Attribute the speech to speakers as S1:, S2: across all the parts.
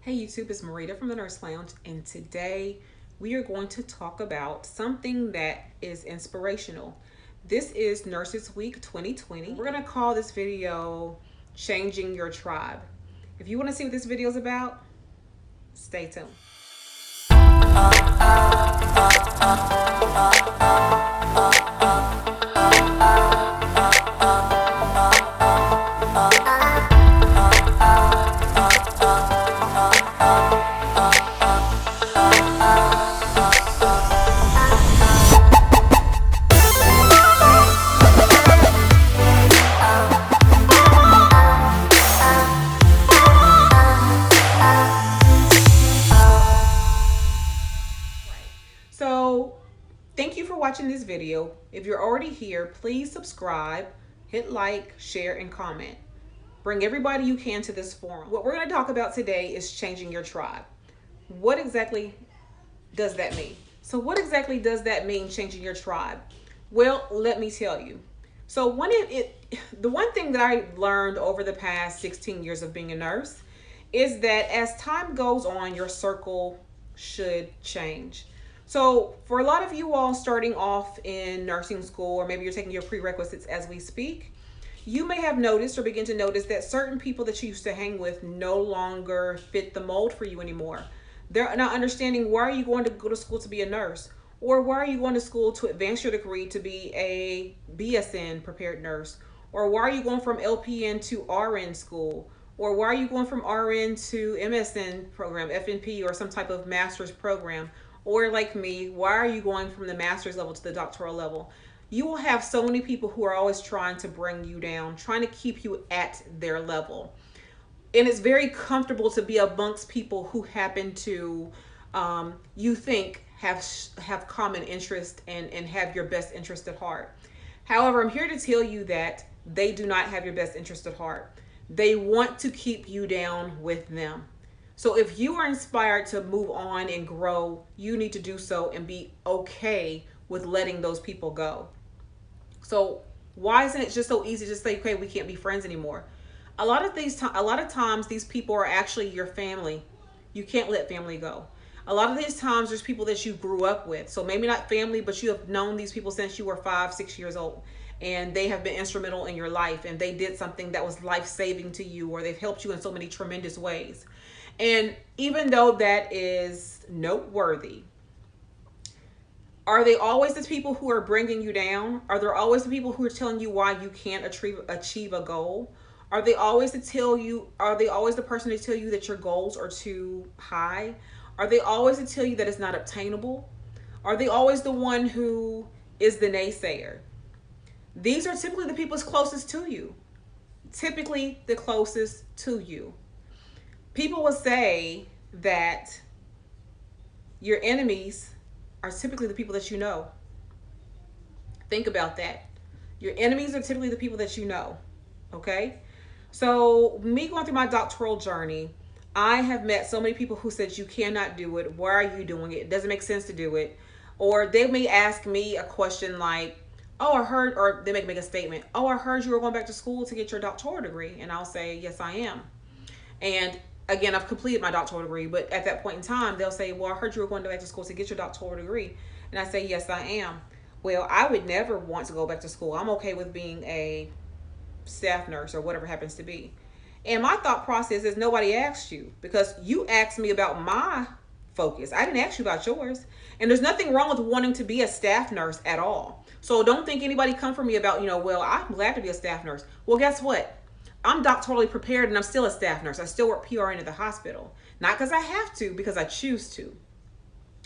S1: Hey YouTube, it's Marita from the Nurse Lounge, and today we are going to talk about something that is inspirational. This is Nurses Week 2020. We're going to call this video Changing Your Tribe. If you want to see what this video is about, stay tuned. So, thank you for watching this video. If you're already here, please subscribe, hit like, share, and comment. Bring everybody you can to this forum. What we're going to talk about today is changing your tribe. What exactly does that mean? So what exactly does that mean, changing your tribe? Well, let me tell you. So the one thing that I learned over the past 16 years of being a nurse is that as time goes on, your circle should change. So for a lot of you all starting off in nursing school, or maybe you're taking your prerequisites as we speak, you may have noticed or begin to notice that certain people that you used to hang with no longer fit the mold for you anymore. They're not understanding, why are you going to go to school to be a nurse? Or why are you going to school to advance your degree to be a BSN prepared nurse? Or why are you going from LPN to RN school? Or why are you going from RN to MSN program, FNP, or some type of master's program? Or like me, why are you going from the master's level to the doctoral level? You will have so many people who are always trying to bring you down, trying to keep you at their level. And it's very comfortable to be amongst people who happen to, you think, have common interest and have your best interest at heart. However, I'm here to tell you that they do not have your best interest at heart. They want to keep you down with them. So if you are inspired to move on and grow, you need to do so and be okay with letting those people go. So why isn't it just so easy to say, okay, we can't be friends anymore? A lot of times these people are actually your family. You can't let family go. A lot of these times there's people that you grew up with. So maybe not family, but you have known these people since you were 5, 6 years old. And they have been instrumental in your life, and they did something that was life-saving to you, or they've helped you in so many tremendous ways. And even though that is noteworthy, are they always the people who are bringing you down? Are there always the people who are telling you why you can't achieve a goal? Are they always the person to tell you that your goals are too high? Are they always to tell you that it's not obtainable? Are they always the one who is the naysayer? These are typically the people closest to you. Typically the closest to you. People will say that your enemies are typically the people that you know. Think about that. Your enemies are typically the people that you know. Okay? So me going through my doctoral journey, I have met so many people who said, you cannot do it. Why are you doing it? It doesn't make sense to do it. Or they may ask me a question like, oh, I heard, or they make a statement, oh, I heard you were going back to school to get your doctoral degree. And I'll say, yes, I am. And again, I've completed my doctoral degree, but at that point in time, they'll say, well, I heard you were going back to school to get your doctoral degree. And I say, yes, I am. Well, I would never want to go back to school. I'm okay with being a staff nurse or whatever happens to be. And my thought process is, nobody asked you, because you asked me about my focus. I didn't ask you about yours. And there's nothing wrong with wanting to be a staff nurse at all. So don't think anybody come for me about, well, I'm glad to be a staff nurse. Well, guess what? I'm doctorally prepared and I'm still a staff nurse. I still work PRN at the hospital. Not because I have to, because I choose to.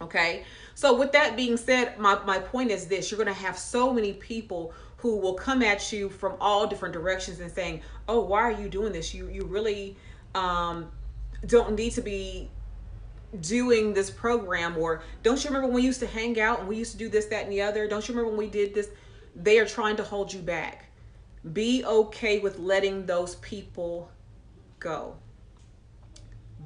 S1: Okay? So with that being said, my point is this. You're going to have so many people who will come at you from all different directions and saying, oh, why are you doing this? You really don't need to be doing this program. Or don't you remember when we used to hang out and we used to do this, that, and the other? Don't you remember when we did this? They are trying to hold you back. Be okay with letting those people go.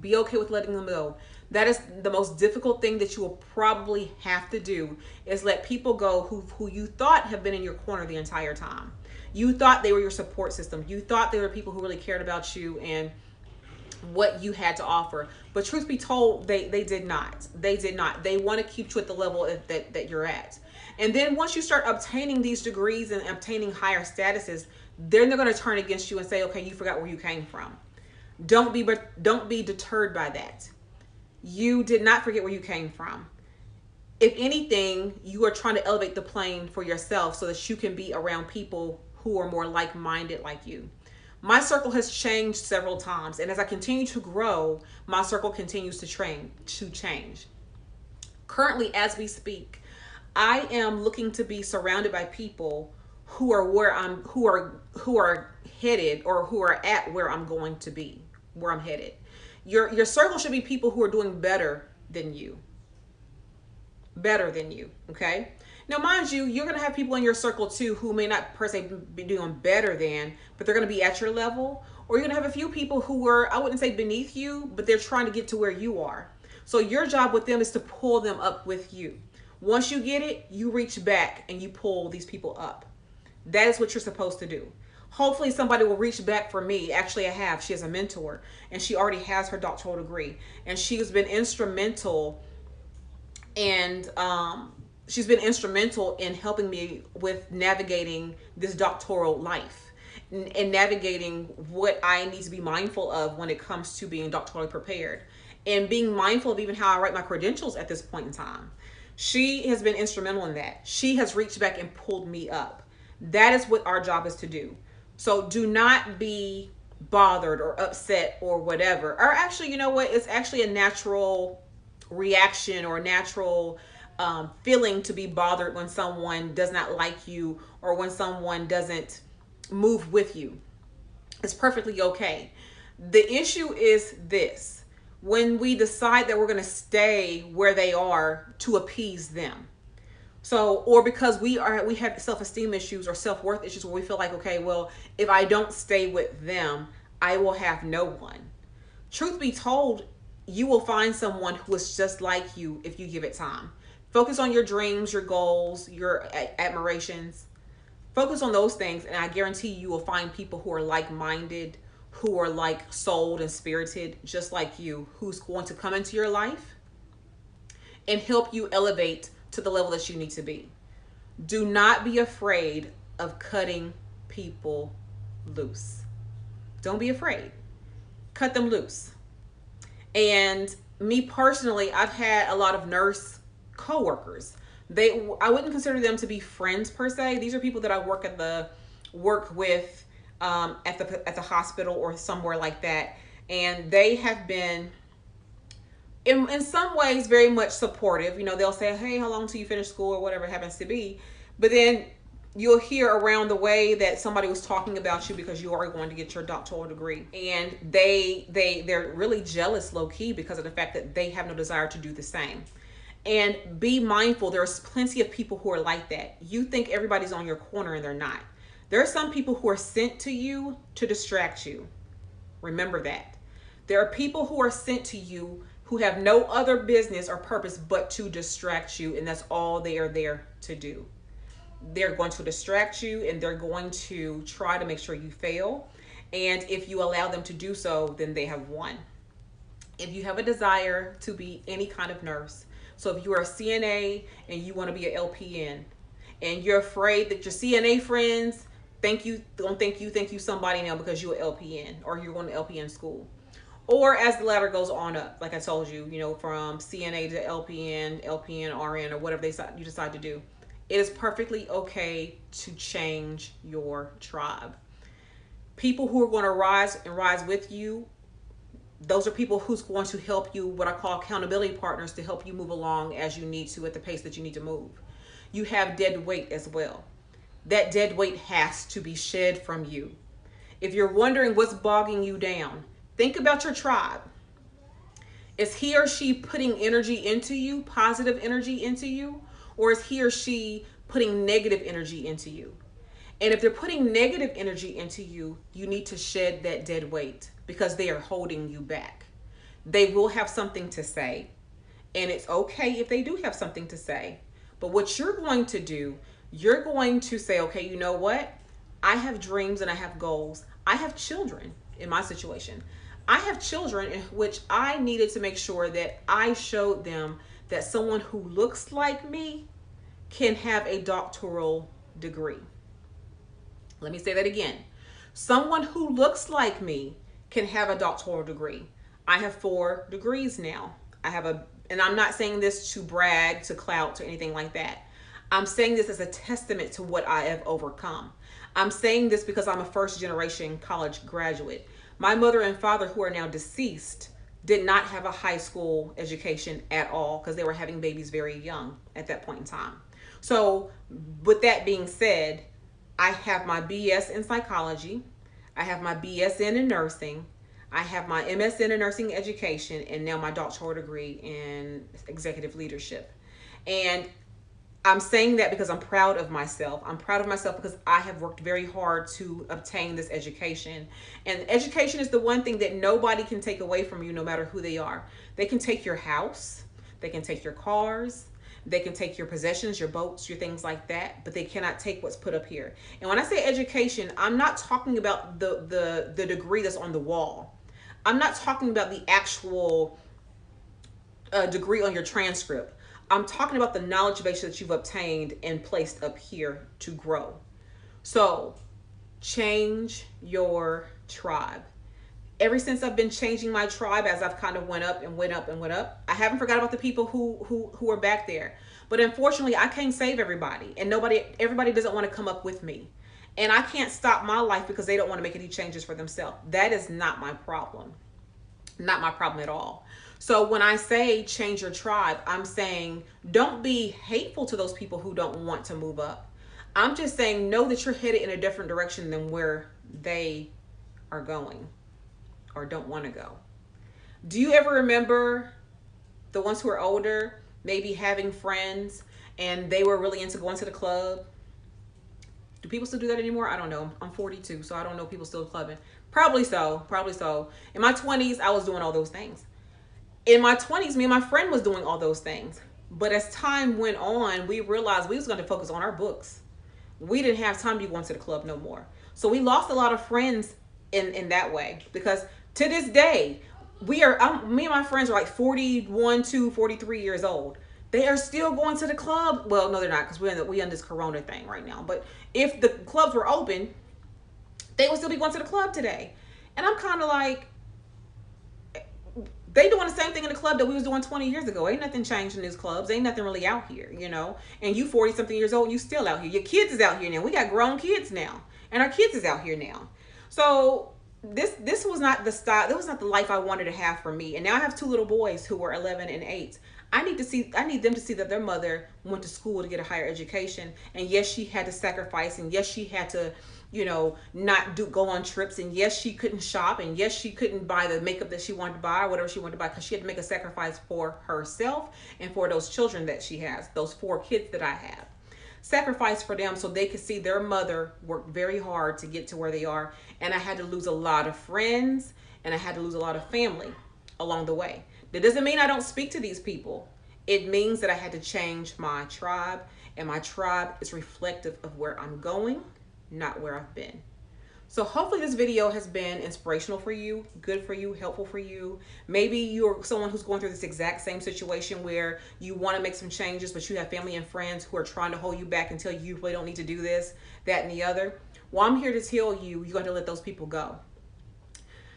S1: Be okay with letting them go. That is the most difficult thing that you will probably have to do, is let people go who you thought have been in your corner the entire time. You thought they were your support system. You thought they were people who really cared about you and what you had to offer. But truth be told, they did not. They did not. They want to keep you at the level that you're at. And then once you start obtaining these degrees and obtaining higher statuses, then they're going to turn against you and say, okay, you forgot where you came from. Don't be deterred by that. You did not forget where you came from. If anything, you are trying to elevate the plane for yourself so that you can be around people who are more like-minded like you. My circle has changed several times, and as I continue to grow, my circle continues to change. Currently, as we speak, I am looking to be surrounded by people who are who are headed, or who are at where I'm going to be, where I'm headed. Your circle should be people who are doing better than you. Better than you, okay? Now, mind you, you're going to have people in your circle too who may not per se be doing better than, but they're going to be at your level. Or you're going to have a few people who are, I wouldn't say beneath you, but they're trying to get to where you are. So your job with them is to pull them up with you. Once you get it, you reach back and you pull these people up. That is what you're supposed to do. Hopefully somebody will reach back for me. Actually, I have. She has a mentor, and she already has her doctoral degree, and she has been instrumental. And she's been instrumental in helping me with navigating this doctoral life and navigating what I need to be mindful of when it comes to being doctorally prepared, and being mindful of even how I write my credentials at this point in time. She has been instrumental in that. She has reached back and pulled me up. That is what our job is to do. So do not be bothered or upset or whatever. Or actually, you know what? It's actually a natural reaction or natural feeling to be bothered when someone does not like you, or when someone doesn't move with you. It's perfectly okay. The issue is this: when we decide that we're going to stay where they are to appease them. So, or because we have self-esteem issues or self-worth issues where we feel like, okay, well, if I don't stay with them, I will have no one. Truth be told, you will find someone who is just like you if you give it time. Focus on your dreams, your goals, your admirations. Focus on those things, and I guarantee you will find people who are like-minded, who are like-souled and spirited, just like you, who's going to come into your life and help you elevate to the level that you need to be. Do not be afraid of cutting people loose. Don't be afraid. Cut them loose. And me personally, I've had a lot of nurse coworkers. I wouldn't consider them to be friends per se. These are people that I work with at the hospital or somewhere like that, and they have been in some ways very much supportive. You know, they'll say, hey, how long till you finish school, or whatever it happens to be. But then you'll hear around the way that somebody was talking about you because you are going to get your doctoral degree, and they're really jealous low key because of the fact that they have no desire to do the same. And be mindful, there's plenty of people who are like that. You think everybody's on your corner, and they're not. There are some people who are sent to you to distract you. Remember that. There are people who are sent to you who have no other business or purpose but to distract you, and that's all they are there to do. They're going to distract you, and they're going to try to make sure you fail. And if you allow them to do so, then they have won. If you have a desire to be any kind of nurse, so if you're a CNA and you want to be an LPN, and you're afraid that your CNA friends think you somebody now because you're an LPN, or you're going to LPN school, or as the ladder goes on up, like I told you, you know, from CNA to LPN, RN, or whatever you decide to do. It is perfectly okay to change your tribe. People who are going to rise with you, those are people who's going to help you, what I call accountability partners, to help you move along as you need to at the pace that you need to move. You have dead weight as well. That dead weight has to be shed from you. If you're wondering what's bogging you down, think about your tribe. Is he or she putting energy into you, positive energy into you? Or is he or she putting negative energy into you? And if they're putting negative energy into you, you need to shed that dead weight, because they are holding you back. They will have something to say, and it's okay if they do have something to say. But what you're going to do, you're going to say, okay, you know what? I have dreams and I have goals. I have children in my situation. I have children in which I needed to make sure that I showed them that someone who looks like me can have a doctoral degree. Let me say that again. Someone who looks like me can have a doctoral degree. I have 4 degrees now. And I'm not saying this to brag, to clout, to anything like that. I'm saying this as a testament to what I have overcome. I'm saying this because I'm a first generation college graduate. My mother and father, who are now deceased, did not have a high school education at all because they were having babies very young at that point in time. So with that being said, I have my BS in psychology. I have my BSN in nursing. I have my MSN in nursing education, and now my doctoral degree in executive leadership. And I'm saying that because I'm proud of myself. I'm proud of myself because I have worked very hard to obtain this education. And education is the one thing that nobody can take away from you, no matter who they are. They can take your house, they can take your cars, they can take your possessions, your boats, your things like that, but they cannot take what's put up here. And when I say education, I'm not talking about the degree that's on the wall. I'm not talking about the actual degree on your transcript. I'm talking about the knowledge base that you've obtained and placed up here to grow. So change your tribe. Ever since I've been changing my tribe, as I've kind of went up and went up and went up, I haven't forgot about the people who are back there. But unfortunately, I can't save everybody, and everybody doesn't want to come up with me. And I can't stop my life because they don't want to make any changes for themselves. That is not my problem. Not my problem at all. So when I say change your tribe, I'm saying don't be hateful to those people who don't want to move up. I'm just saying know that you're headed in a different direction than where they are going or don't want to go. Do you ever remember the ones who are older, maybe having friends and they were really into going to the club? Do people still do that anymore? I don't know. I'm 42, so I don't know if people still clubbing. Probably so. Probably so. In my 20s, I was doing all those things. In my 20s, me and my friend was doing all those things. But as time went on, we realized we was going to focus on our books. We didn't have time to be going to the club no more. So we lost a lot of friends in that way. Because to this day, me and my friends are like 41 to 43 years old. They are still going to the club. Well, no, they're not, because we on this Corona thing right now. But if the clubs were open, they would still be going to the club today. And I'm kind of like, they doing the same thing in the club that we was doing 20 years ago. Ain't nothing changed in these clubs. Ain't nothing really out here, you know. And you 40 something years old, you still out here. Your kids is out here now. We got grown kids now, and our kids is out here now. So this was not the style. This was not the life I wanted to have for me. And now I have 2 little boys who are 11 and 8. I need them to see that their mother went to school to get a higher education. And yes, she had to sacrifice. And yes, she had to, you know, not go on trips. And yes, she couldn't shop. And yes, she couldn't buy the makeup that she wanted to buy or whatever she wanted to buy, because she had to make a sacrifice for herself and for those children that she has, those 4 kids that I have. Sacrifice for them so they could see their mother work very hard to get to where they are. And I had to lose a lot of friends, and I had to lose a lot of family along the way. That doesn't mean I don't speak to these people. It means that I had to change my tribe, and my tribe is reflective of where I'm going, not where I've been. So hopefully this video has been inspirational for you, good for you, helpful for you. Maybe you're someone who's going through this exact same situation where you want to make some changes, but you have family and friends who are trying to hold you back and tell you really don't need to do this, that, and the other. Well, I'm here to tell you, you're going to let those people go.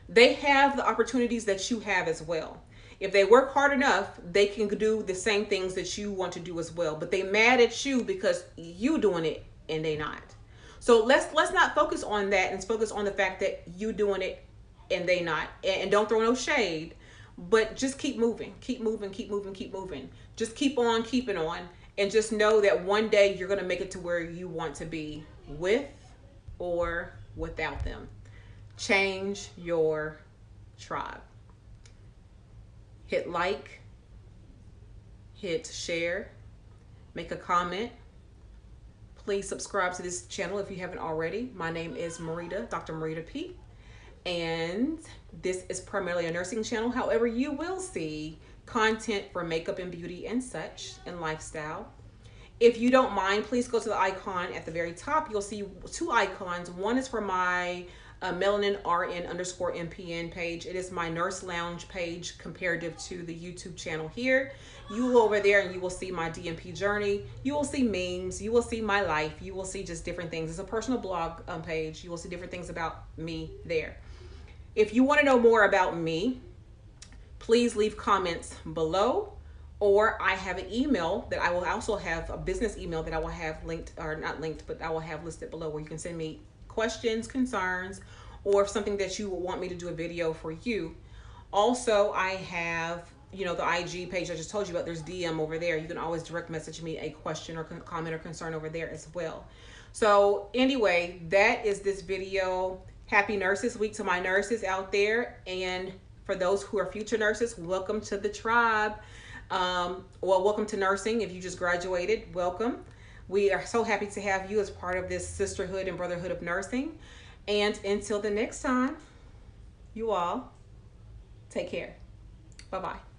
S1: They have the opportunities that you have as well. If they work hard enough, they can do the same things that you want to do as well. But they mad at you because you doing it and they not. So let's not focus on that, and focus on the fact that you doing it and they not. And don't throw no shade, but just keep moving, keep moving, keep moving, keep moving. Just keep on keeping on, and just know that one day you're going to make it to where you want to be, with or without them. Change your tribe. Hit like, hit share, make a comment. Please subscribe to this channel if you haven't already. My name is Marita, Dr. Marita P. And this is primarily a nursing channel. However, you will see content for makeup and beauty and such, and lifestyle. If you don't mind, please go to the icon at the very top. You'll see 2 icons. One is for my Melanin RN underscore MPN page. It is my nurse lounge page comparative to the YouTube channel here. You will over there and you will see my DMP journey. You will see memes. You will see my life. You will see just different things. It's a personal blog page. You will see different things about me there. If you want to know more about me, please leave comments below. Or I have an email that I will also have, a business email that I will have linked, or not linked, but I will have listed below, where you can send me questions, concerns, or something that you want me to do a video for you. Also, I have, the IG page I just told you about. There's DM over there. You can always direct message me a question or comment or concern over there as well. So anyway, that is this video. Happy Nurses Week to my nurses out there. And for those who are future nurses, welcome to the tribe. Welcome to nursing. If you just graduated, welcome. We are so happy to have you as part of this sisterhood and brotherhood of nursing. And until the next time, you all take care. Bye-bye.